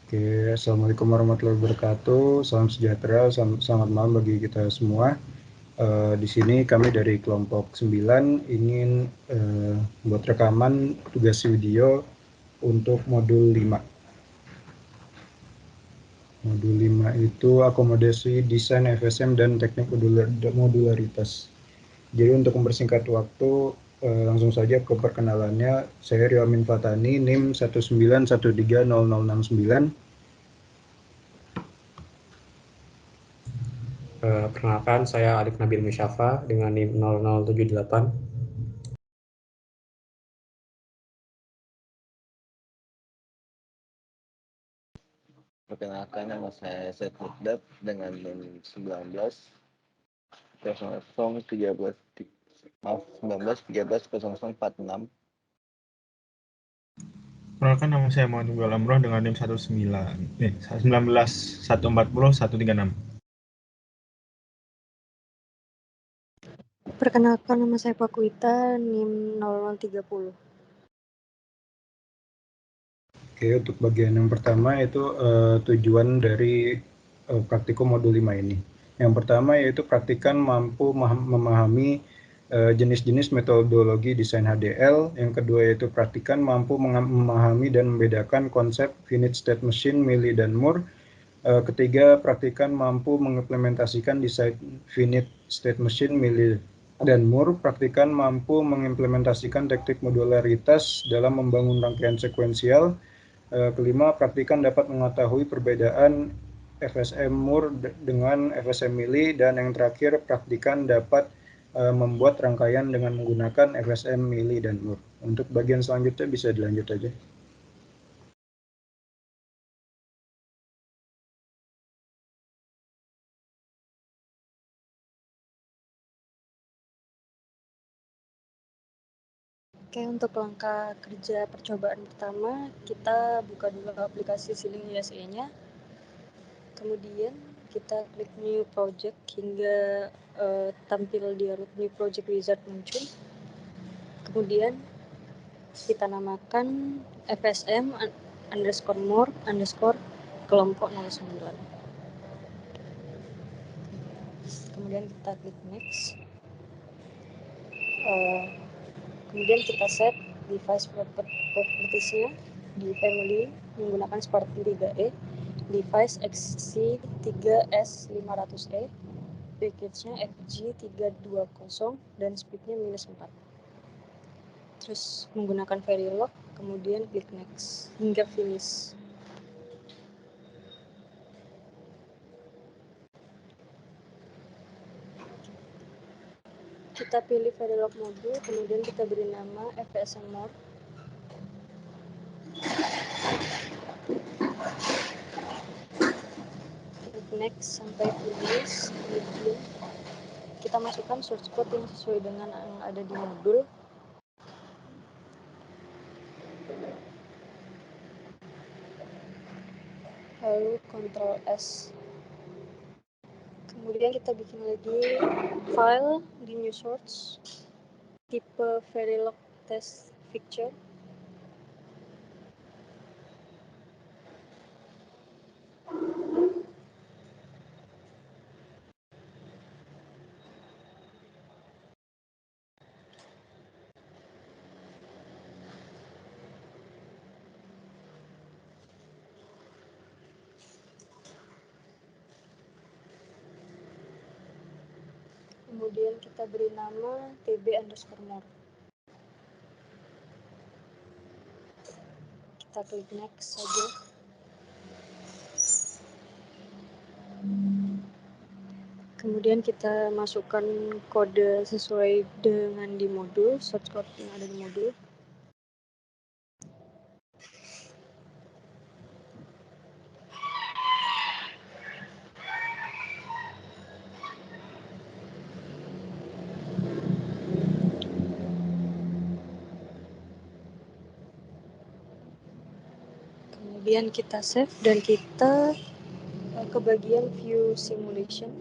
Oke, Assalamualaikum warahmatullahi wabarakatuh. Salam sejahtera, selamat malam bagi kita semua. Di sini kami dari kelompok 9 ingin buat rekaman tugas video untuk modul 5. Modul 5 itu akomodasi desain FSM dan teknik modularitas. Jadi untuk mempersingkat waktu, langsung saja ke perkenalannya. Saya Rio Amin Fatani, NIM 191300069. Perkenalkan, saya Alif Nabil Musyafa dengan NIM 0078. Perkenalkan, nama saya Seth Mukdab dengan NIM 19130046. Perkenalkan, nama saya Muhammad Iqbal Amroh dengan NIM 19140140136. Perkenalkan, nama saya Pakuita, NIM 0030. Oke, untuk bagian yang pertama itu tujuan dari praktikum modul 5 ini. Yang pertama yaitu praktikan mampu memahami jenis-jenis metodologi desain HDL. Yang kedua yaitu praktikan mampu memahami dan membedakan konsep finite state machine, Mealy dan Moore. Ketiga, praktikan mampu mengimplementasikan desain finite state machine, Mealy dan Moore. Praktikan mampu mengimplementasikan teknik modularitas dalam membangun rangkaian sekuensial. Kelima, praktikan dapat mengetahui perbedaan FSM Moore dengan FSM Mealy. Dan yang terakhir, praktikan dapat membuat rangkaian dengan menggunakan FSM Mealy dan Moore. Untuk bagian selanjutnya bisa dilanjut aja. Oke, untuk langkah kerja percobaan pertama, kita buka dulu aplikasi Siling ISE-nya. Kemudian kita klik New Project hingga tampil di New Project Wizard muncul. Kemudian kita namakan FSM _more kelompok 09. Kemudian kita klik Next. Kemudian kita set device properties-nya di family menggunakan seperti 3E, device XC3S500E, package-nya FG320 dan speed-nya -4. Terus menggunakan Verilog, kemudian klik Next hingga finish. Kita pilih Verilog modul, kemudian kita beri nama FSM More. Klik Next sampai finish. Kemudian kita masukkan source code yang sesuai dengan yang ada di modul. Lalu Ctrl S. Kemudian kita bikin lagi file di new source tipe Verilog test fixture. Kemudian kita beri nama tb_more. Kita klik next saja. Kemudian kita masukkan kode sesuai dengan di modul, source code yang ada di modul. Kemudian kita save dan kita ke bagian view simulation.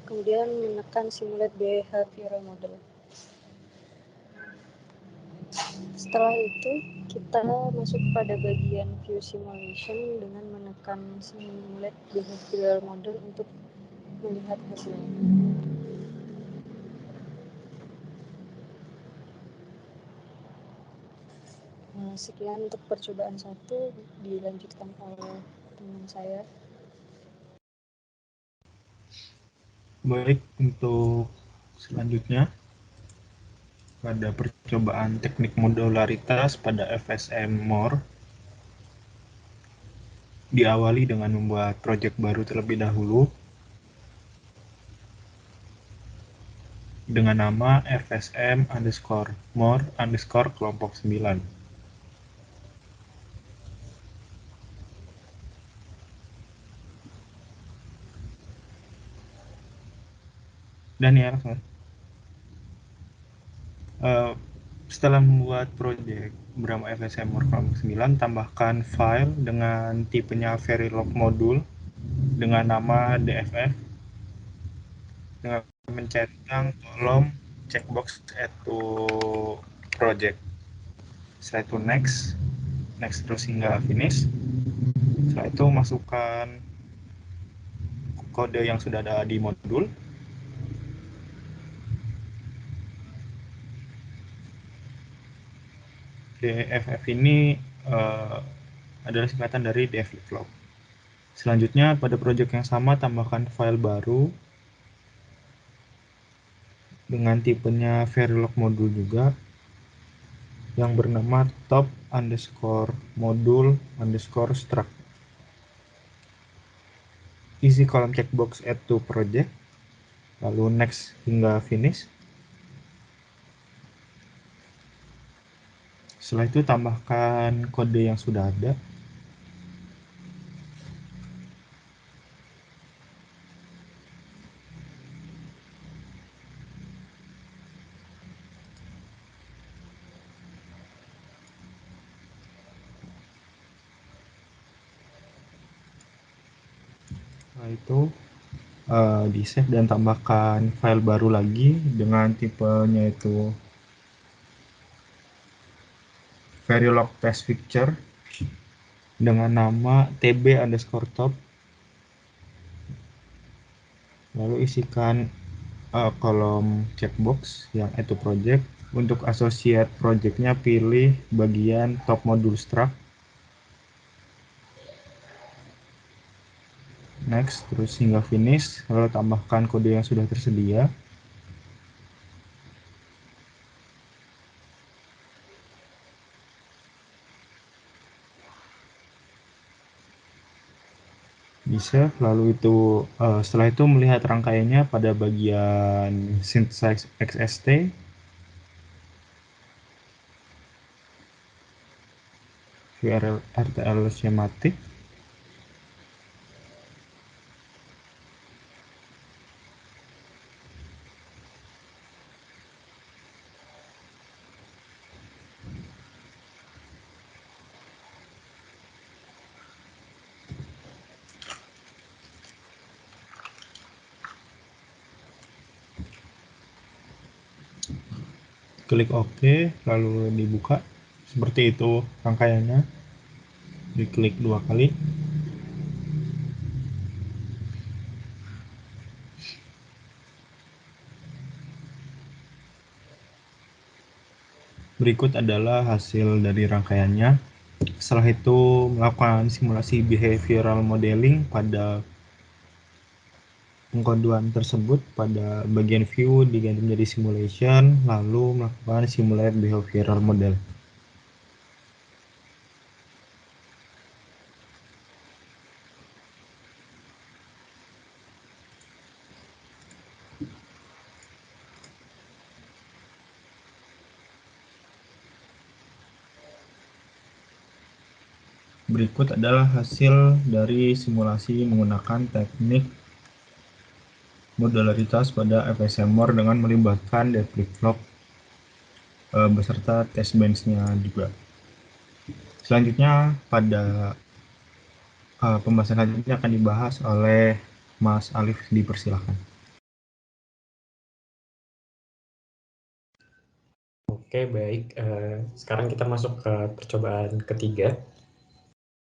Kemudian menekan simulate behavioral model. Setelah itu Kita masuk pada bagian view simulation dengan menekan simulate behavioral model untuk melihat hasilnya. Sekian untuk percobaan 1, dilanjutkan oleh teman saya. Baik, untuk selanjutnya pada percobaan teknik modularitas pada FSM More diawali dengan membuat proyek baru terlebih dahulu dengan nama FSM_More_ kelompok 9. Daniel, setelah membuat proyek bernama FSM More kelompok 9, tambahkan file dengan tipenya Verilog modul dengan nama DFF dengan mencentang kolom checkbox add to project. Setelah itu next terus hingga finish. Setelah itu masukkan kode yang sudah ada di modul. DFF ini adalah singkatan dari DF flip-flop. Selanjutnya pada project yang sama tambahkan file baru dengan tipenya Verilog modul juga yang bernama top_module_struct. Isi kolom checkbox add to project, lalu next hingga finish. Setelah itu tambahkan kode yang sudah ada. Setelah itu di save dan tambahkan file baru lagi dengan tipenya itu Verilog test picture dengan nama tb_top. Lalu isikan kolom checkbox yang add to project. Untuk associate projectnya pilih bagian top module struct. Next terus hingga finish, lalu tambahkan kode yang sudah tersedia. Bisa, lalu itu setelah itu melihat rangkaiannya pada bagian synthesize XST, VRTL schematic, klik OK, lalu dibuka. Seperti itu rangkaiannya. Diklik 2 kali. Berikut adalah hasil dari rangkaiannya. Setelah itu melakukan simulasi behavioral modeling pada pengkoduan tersebut. Pada bagian view diganti menjadi simulation, lalu melakukan simulate behavioral model. Berikut adalah hasil dari simulasi menggunakan teknik modularitas pada FSM More dengan melibatkan DF flip-flop beserta test bench-nya juga. Selanjutnya pada pembahasan selanjutnya akan dibahas oleh Mas Alif, dipersilakan. Oke, baik. Sekarang kita masuk ke percobaan ketiga.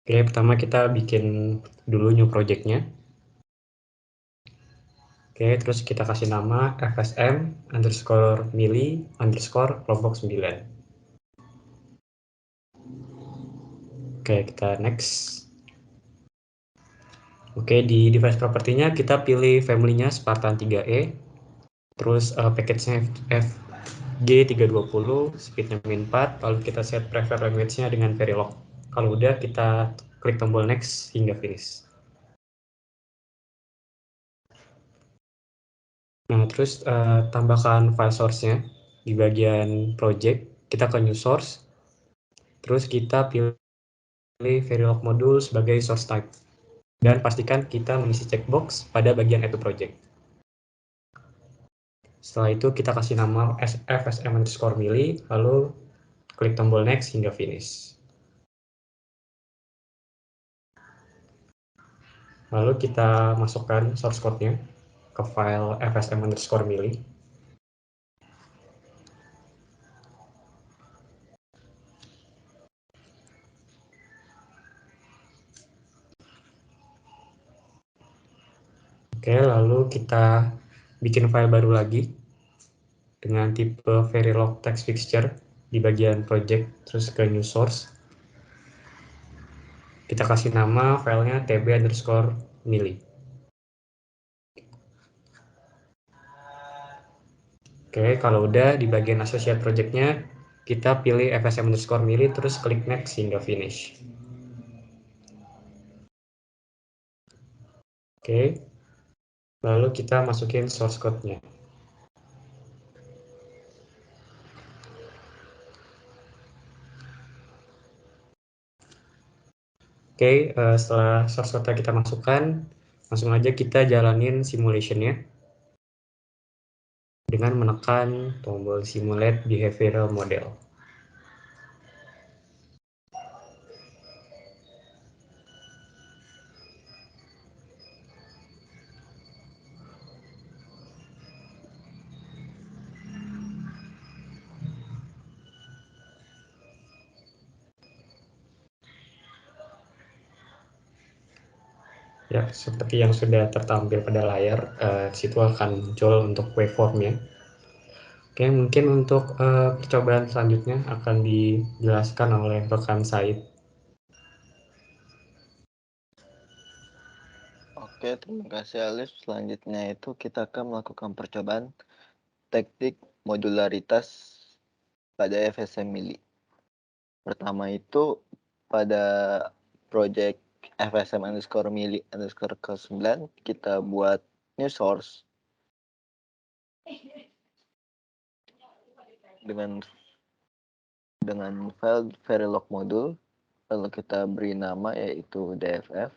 Oke, pertama kita bikin dulu new project-nya. Oke, terus kita kasih nama fsm_mili_ kelompok 9. Oke, kita next. Oke, di device property-nya kita pilih family-nya Spartan 3E, terus package-nya FG320, speed-nya min4, lalu kita set preferred language-nya dengan Verilog. Kalau udah, kita klik tombol next hingga finish. Nah, terus tambahkan file source-nya di bagian project, kita ke new source, terus kita pilih Verilog module sebagai source type, dan pastikan kita mengisi checkbox pada bagian add to project. Setelah itu kita kasih nama fsm_mili, lalu klik tombol next hingga finish. Lalu kita masukkan source code-nya ke file fsm_mili. Oke, lalu kita bikin file baru lagi dengan tipe Verilog text fixture di bagian project, terus ke new source. Kita kasih nama filenya tb_mili. Oke, kalau udah di bagian associate project-nya, kita pilih fsm_mili, terus klik next hingga finish. Oke, lalu kita masukin source code-nya. Oke, setelah source code kita masukkan, langsung aja kita jalanin simulation-nya dengan menekan tombol simulate behavioral model. Ya, seperti yang sudah tertampil pada layar, situ akan muncul untuk waveform-nya. Oke, mungkin untuk percobaan selanjutnya akan dijelaskan oleh rekan Said. Oke, terima kasih Alif. Selanjutnya itu kita akan melakukan percobaan teknik modularitas pada FSM Mili. Pertama itu pada project FSM_mili_ ke 9 kita buat new source dengan file Verilog module, lalu kita beri nama yaitu DFF,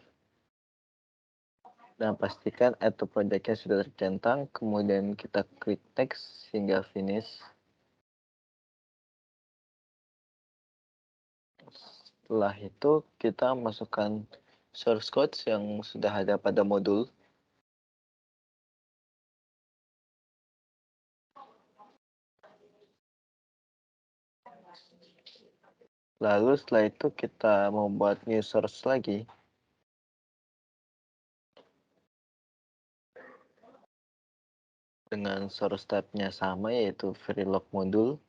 dan pastikan add to project-nya sudah tercentang, kemudian kita klik next hingga finish. Setelah itu kita masukkan source code yang sudah ada pada modul. Lalu setelah itu kita membuat new source lagi. Dengan source type-nya sama yaitu Verilog module.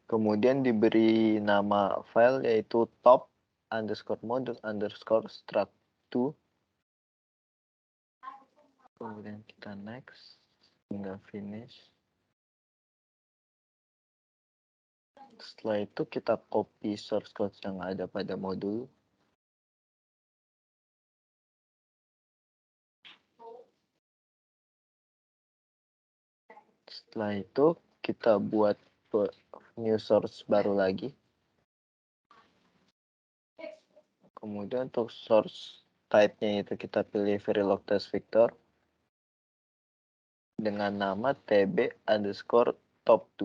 Kemudian diberi nama file yaitu top_module_struct2. Kemudian kita next hingga finish. Setelah itu kita copy source code yang ada pada modul. Setelah itu kita buat new source baru lagi. Kemudian untuk source type-nya itu kita pilih Verilog test vector dengan nama tb_top2.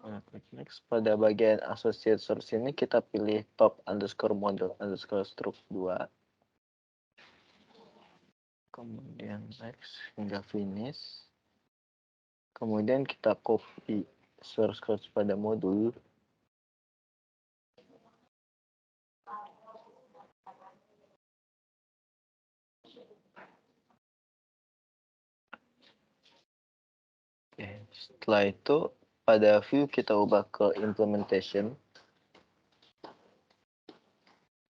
Klik next. Pada bagian associate source ini kita pilih top_module_struct2. Kemudian next hingga finish. Kemudian kita copy source code pada modul. Oke, setelah itu pada view kita ubah ke implementation.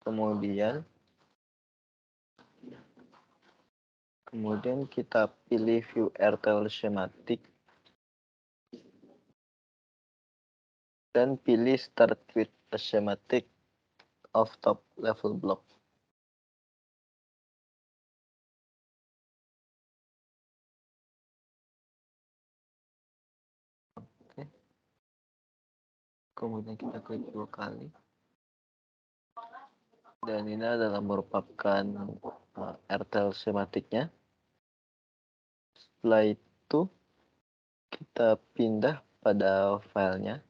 Kemudian kita pilih view RTL schematic dan pilih start with a schematic of top level block. Oke. Kemudian kita klik 2 kali. Dan ini adalah merupakan RTL schematiknya. Setelah itu kita pindah pada filenya.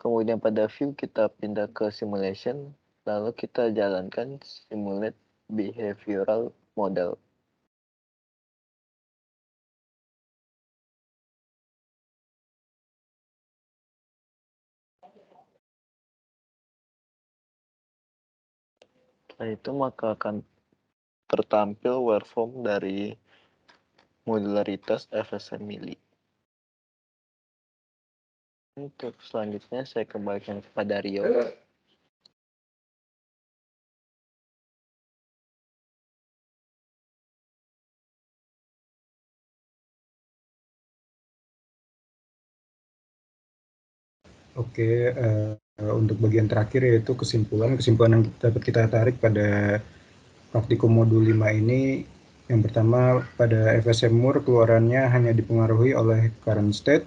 Kemudian pada view kita pindah ke simulation, lalu kita jalankan simulate behavioral model. Setelah itu maka akan tertampil waveform dari modularitas FSM Mili. Untuk selanjutnya saya kembalikan kepada Rio. Oke, untuk bagian terakhir yaitu kesimpulan yang dapat kita tarik pada praktikum modul 5 ini. Yang pertama, pada FSM Mur keluarannya hanya dipengaruhi oleh current state.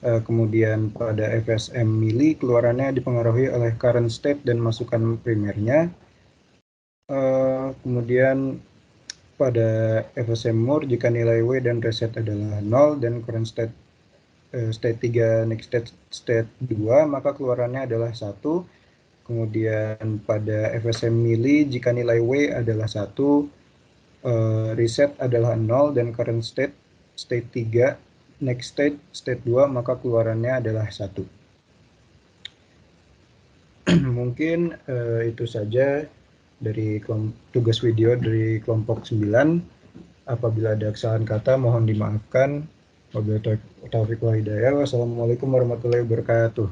Kemudian pada FSM Mili keluarannya dipengaruhi oleh current state dan masukan primernya. Kemudian pada FSM Mur jika nilai W dan reset adalah 0 dan current state 3 next state 2 maka keluarannya adalah 1. Kemudian pada FSM Mili jika nilai W adalah 1, reset adalah 0 dan current state 3 next state 2 maka keluarannya adalah 1. Mungkin itu saja dari tugas video dari kelompok 9. Apabila ada kesalahan kata mohon dimaafkan. Wabillahi taufiq wal hidayah. Wassalamualaikum warahmatullahi wabarakatuh.